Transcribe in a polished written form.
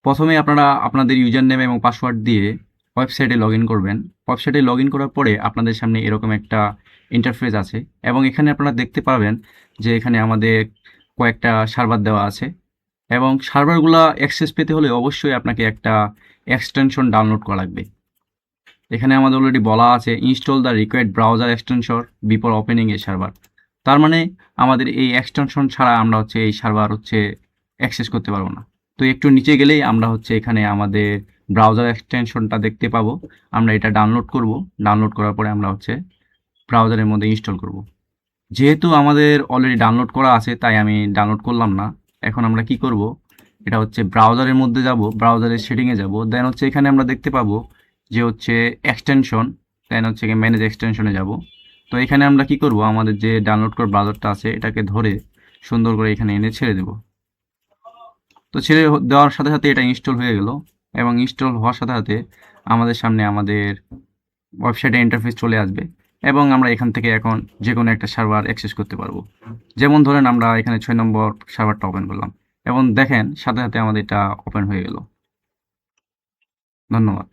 প্রথমে আপনারা আপনাদের ইউজার নেম এবং পাসওয়ার্ড দিয়ে ওয়েবসাইটে লগ ইন করবেন। ওয়েবসাইটে লগ ইন করার পরে আপনাদের সামনে এরকম একটা ইন্টারফেস আছে এবং এখানে আপনারা দেখতে পাবেন যে এখানে আমাদের কয়েকটা সার্ভার দেওয়া আছে এবং সার্ভারগুলো অ্যাক্সেস পেতে হলে অবশ্যই আপনাকে একটা এক্সটেনশন ডাউনলোড করা লাগবে। এখানে আমাদের অলরেডি বলা আছে install the required browser extension before opening A server. তার মানে আমাদের এই এক্সটেনশন ছাড়া আমরা এই সার্ভার অ্যাক্সেস করতে পারবো না। তো একটু নিচে গেলেই আমরা এখানে আমাদের ব্রাউজার এক্সটেনশনটা দেখতে পাবো। আমরা এটা ডাউনলোড করব। ডাউনলোড করার পরে আমরা ব্রাউজারের মধ্যে ইনস্টল করব। যেহেতু আমাদের অলরেডি ডাউনলোড করা আছে তাই আমি ডাউনলোড করলাম না। এখন আমরা কি করব, এটা ব্রাউজারের মধ্যে যাব, ব্রাউজারের সেটিংয়ে যাব, দেন এখানে আমরা দেখতে পাবো যে এক্সটেনশন, দেন ম্যানেজ এক্সটেনশনে যাব। তো এখানে আমরা কি করব, আমাদের যে ডাউনলোড করা ব্রাউজারটা আছে এটাকে ধরে সুন্দর করে এখানে এনে ছেড়ে দেব। তো ছেড়ে দেওয়ার সাথে সাথে এটা ইনস্টল হয়ে গেল এবং ইনস্টল হওয়ার সাথে সাথে আমাদের সামনে আমাদের ওয়েবসাইটে ইন্টারফেস চলে আসবে এবং আমরা এখান থেকে এখন যে কোনো একটা সার্ভার অ্যাক্সেস করতে পারবো। যেমন ধরেন আমরা এখানে 6 নম্বর সার্ভারটা ওপেন করলাম এবং দেখেন সাথে সাথে আমাদের এটা ওপেন হয়ে গেল। ধন্যবাদ।